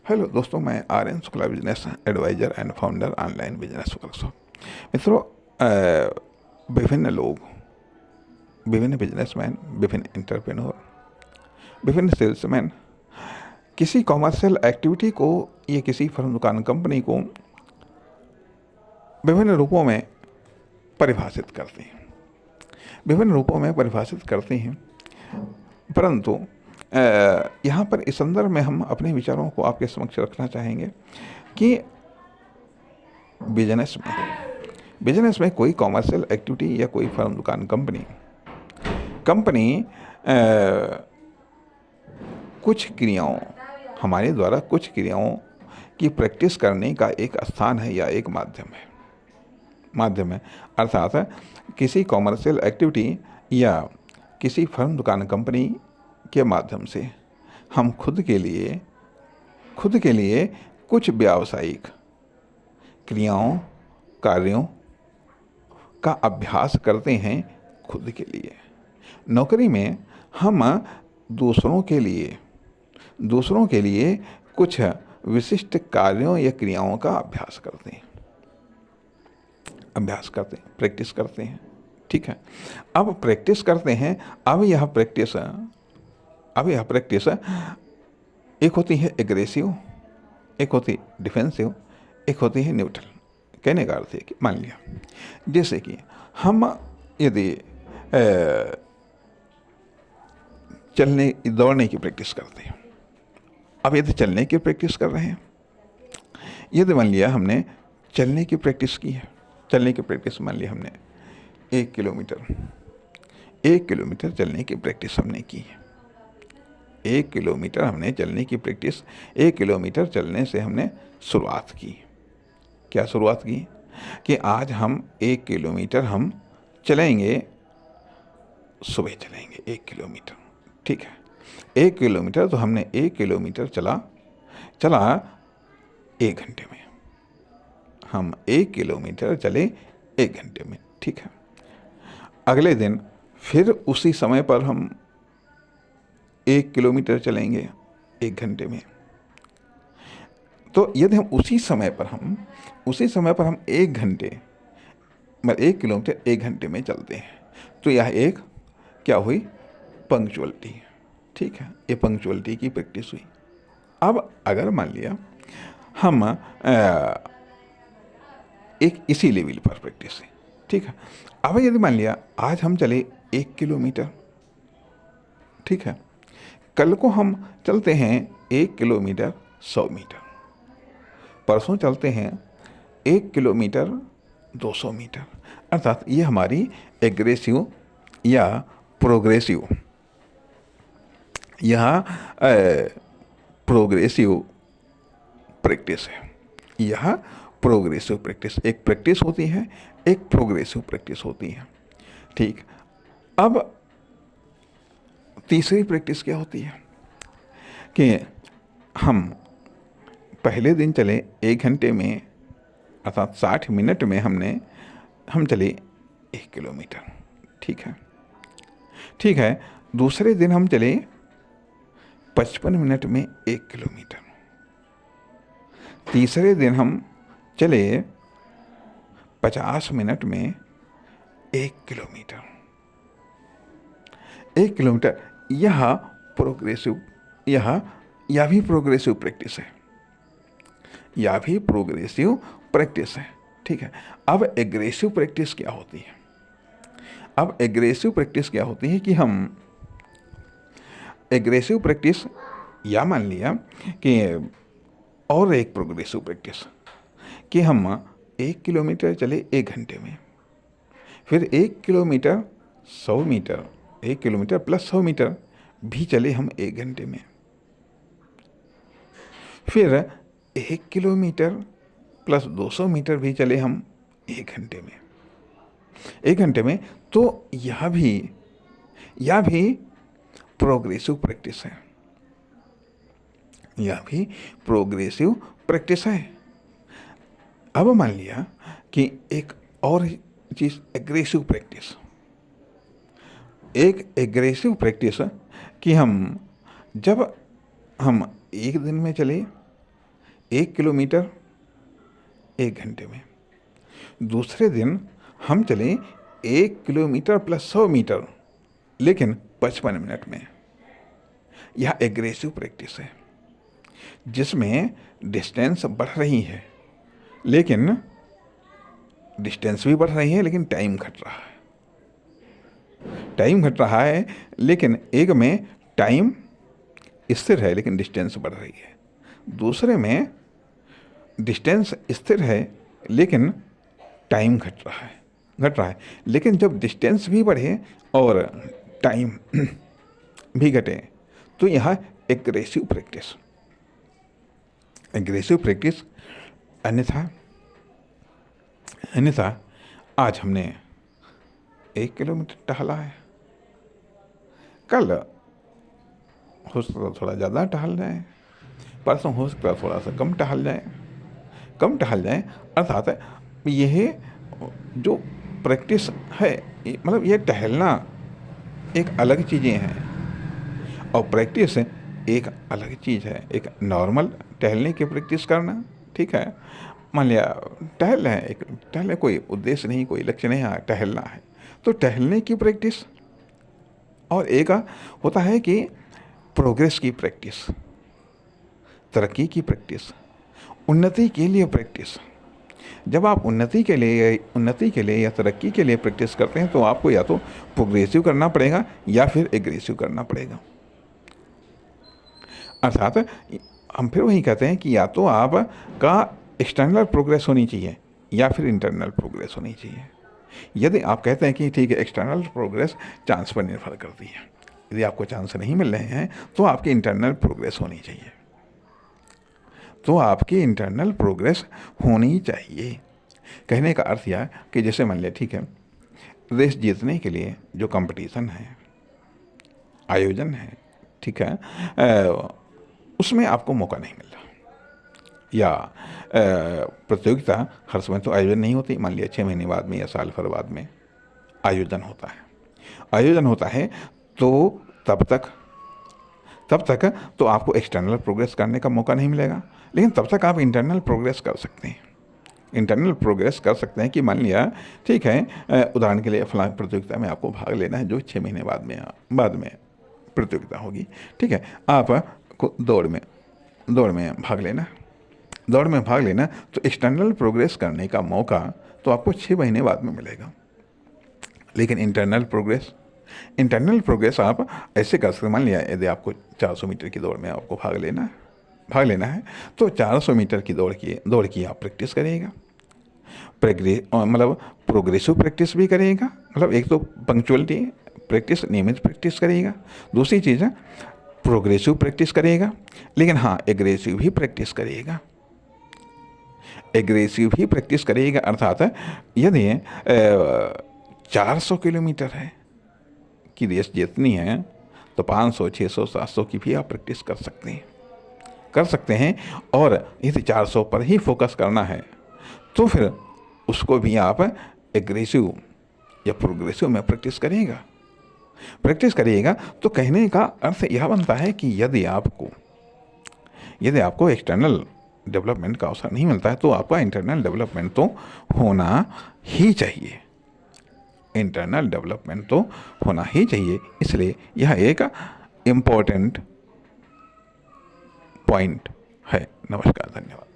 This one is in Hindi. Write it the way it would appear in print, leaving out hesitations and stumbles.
हेलो दोस्तों, मैं Aryan Shukla, business adviser and founder online business workshop. मित्रों, विभिन्न लोग, विभिन्न बिजनेसमैन, विभिन्न एंटरप्रेन्योर, विभिन्न सेल्समैन किसी कॉमर्शियल एक्टिविटी को या किसी फर्म, दुकान, कंपनी को विभिन्न रूपों में परिभाषित करते हैं, विभिन्न रूपों में परिभाषित करते हैं। परंतु यहाँ पर इस संदर्भ में हम अपने विचारों को आपके समक्ष रखना चाहेंगे कि बिजनेस में कोई कॉमर्शियल एक्टिविटी या कोई फर्म, दुकान, कंपनी कुछ क्रियाओं, हमारे द्वारा कुछ क्रियाओं की प्रैक्टिस करने का एक स्थान है या एक माध्यम है। अर्थात किसी कॉमर्शियल एक्टिविटी या किसी फर्म, दुकान, कंपनी के माध्यम से हम खुद के लिए कुछ व्यावसायिक क्रियाओं, कार्यों का अभ्यास करते हैं खुद के लिए। नौकरी में हम दूसरों के लिए कुछ विशिष्ट कार्यों या क्रियाओं का अभ्यास करते हैं, प्रैक्टिस करते हैं। ठीक है, अब प्रैक्टिस करते हैं। अब यह प्रैक्टिस एक होती है एग्रेसिव, एक होती है डिफेंसिव, एक होती है न्यूट्रल। कहने का अर्थ है कि मान लिया, जैसे कि हम यदि दौड़ने की प्रैक्टिस करते हैं, अब यदि चलने की प्रैक्टिस कर रहे हैं, यदि मान लिया हमने चलने की प्रैक्टिस की है, मान लिया हमने 1 किलोमीटर चलने की प्रैक्टिस हमने की है। 1 किलोमीटर हमने चलने की प्रैक्टिस, 1 किलोमीटर चलने से हमने शुरुआत की। क्या शुरुआत की कि आज हम 1 किलोमीटर हम चलेंगे, सुबह चलेंगे 1 किलोमीटर। ठीक है, 1 किलोमीटर तो हमने 1 किलोमीटर चला 1 घंटे में। हम 1 किलोमीटर चले 1 घंटे में। ठीक है, अगले दिन फिर उसी समय पर हम 1 किलोमीटर चलेंगे 1 घंटे में। तो यदि हम उसी समय पर हम 1 किलोमीटर 1 घंटे में चलते हैं, तो यह एक क्या हुई? पंक्चुअलिटी। ठीक है, ये पंक्चुअलिटी की प्रैक्टिस हुई। अब अगर मान लिया हम एक इसी लेवल पर प्रैक्टिस है। ठीक है, अब यदि मान लिया आज हम चले 1 किलोमीटर, ठीक है, कल को हम चलते हैं 1 किलोमीटर 100 मीटर, परसों चलते हैं 1 किलोमीटर 200 मीटर। अर्थात ये हमारी एग्रेसिव या प्रोग्रेसिव प्रैक्टिस है। यह प्रोग्रेसिव प्रैक्टिस, एक प्रैक्टिस होती है, एक प्रोग्रेसिव प्रैक्टिस होती है। ठीक, अब तीसरी प्रैक्टिस क्या होती है कि हम पहले दिन चले 1 घंटे में, अर्थात 60 मिनट में हम चले 1 किलोमीटर। ठीक है, दूसरे दिन हम चले 55 मिनट में 1 किलोमीटर। तीसरे दिन हम चले 50 मिनट में 1 किलोमीटर। 1 किलोमीटर, यह भी प्रोग्रेसिव प्रैक्टिस है। ठीक है, अब एग्रेसिव प्रैक्टिस क्या होती है? कि हम एग्रेसिव प्रैक्टिस, या मान लिया कि और एक प्रोग्रेसिव प्रैक्टिस कि हम 1 किलोमीटर चले 1 घंटे में, फिर 1 kilometre 100 metre, 1 kilometre plus 100 metre भी चले हम 1 घंटे में, फिर 1 किलोमीटर प्लस 200 मीटर भी चले हम 1 घंटे में। तो यह भी प्रोग्रेसिव प्रैक्टिस है। अब मान लिया कि एक और चीज एग्रेसिव प्रैक्टिस कि जब हम 1 दिन में चले 1 किलोमीटर 1 घंटे में। दूसरे दिन हम चले 1 किलोमीटर प्लस 100 मीटर, लेकिन 55 मिनट में। यह एग्रेसिव प्रैक्टिस है जिसमें डिस्टेंस बढ़ रही है, लेकिन डिस्टेंस भी बढ़ रही है लेकिन टाइम घट रहा है। टाइम घट रहा है, लेकिन एक में टाइम स्थिर है लेकिन डिस्टेंस बढ़ रही है। दूसरे में डिस्टेंस स्थिर है लेकिन टाइम घट रहा है। लेकिन जब डिस्टेंस भी बढ़े और टाइम भी घटे तो यह एग्रेसिव प्रैक्टिस। अन्यथा आज हमने 1 किलोमीटर टहला है, कल हो सकता थोड़ा ज़्यादा टहल जाए, परसों हो सकता थोड़ा सा कम टहल जाए। अर्थात यह जो प्रैक्टिस है, मतलब ये टहलना एक अलग चीज़ें हैं और प्रैक्टिस एक अलग चीज़ है। एक नॉर्मल टहलने की प्रैक्टिस करना, ठीक है, मान लिया टहलने कोई उद्देश्य नहीं, कोई लक्ष्य नहीं, हाँ टहलना है तो टहलने की प्रैक्टिस। और एक होता है कि प्रोग्रेस की प्रैक्टिस, तरक्की की प्रैक्टिस, उन्नति के लिए प्रैक्टिस। जब आप उन्नति के लिए या तरक्की के लिए प्रैक्टिस करते हैं तो आपको या तो प्रोग्रेसिव करना पड़ेगा या फिर एग्रेसिव करना पड़ेगा। अर्थात हम फिर वही कहते हैं कि या तो आपका एक्सटर्नल प्रोग्रेस होनी चाहिए या फिर इंटरनल प्रोग्रेस होनी चाहिए। यदि आप कहते हैं कि ठीक है एक्सटर्नल प्रोग्रेस चांस पर निर्भर करती है, यदि आपको चांस नहीं मिल रहे हैं तो आपकी इंटरनल प्रोग्रेस होनी चाहिए। कहने का अर्थ यह कि जैसे मान लिया, ठीक है, रेस जीतने के लिए जो कंपटीशन है, आयोजन है, ठीक है, उसमें आपको मौका नहीं मिल रहा, या प्रतियोगिता हर समय तो आयोजन नहीं होती। मान लिया 6 महीने बाद में या साल भर बाद में आयोजन होता है तो तब तक तो आपको एक्सटर्नल प्रोग्रेस करने का मौका नहीं मिलेगा, लेकिन तब तक आप इंटरनल प्रोग्रेस कर सकते हैं। कि मान लिया, ठीक है, उदाहरण के लिए फलां प्रतियोगिता में आपको भाग लेना है जो 6 महीने बाद में प्रतियोगिता होगी, ठीक है, आपको दौड़ में भाग लेना तो एक्सटर्नल प्रोग्रेस करने का मौका तो आपको 6 महीने बाद में मिलेगा। लेकिन इंटरनल प्रोग्रेस आप ऐसे कर सकते। मान लिया यदि आपको 400 मीटर की दौड़ में आपको भाग लेना है तो 400 मीटर की दौड़ की आप प्रैक्टिस करिएगा, मतलब प्रोग्रेसिव प्रैक्टिस भी करिएगा। मतलब एक तो पंक्चुअलिटी प्रैक्टिस, नियमित प्रैक्टिस करिएगा, दूसरी चीज़ है प्रोग्रेसिव प्रैक्टिस करिएगा, लेकिन हाँ एग्रेसिव भी प्रैक्टिस करिएगा। अर्थात यदि 400 किलोमीटर है की रेस जीतनी है तो 500, 600, 700 की भी आप प्रैक्टिस कर सकते हैं। और यदि 400 पर ही फोकस करना है तो फिर उसको भी आप एग्रेसिव या प्रोग्रेसिव में प्रैक्टिस करिएगा। तो कहने का अर्थ यह बनता है कि यदि आपको एक्सटर्नल डेवलपमेंट का अवसर नहीं मिलता है तो आपका इंटरनल डेवलपमेंट तो होना ही चाहिए। इसलिए यह एक इम्पोर्टेंट पॉइंट है। नमस्कार, धन्यवाद।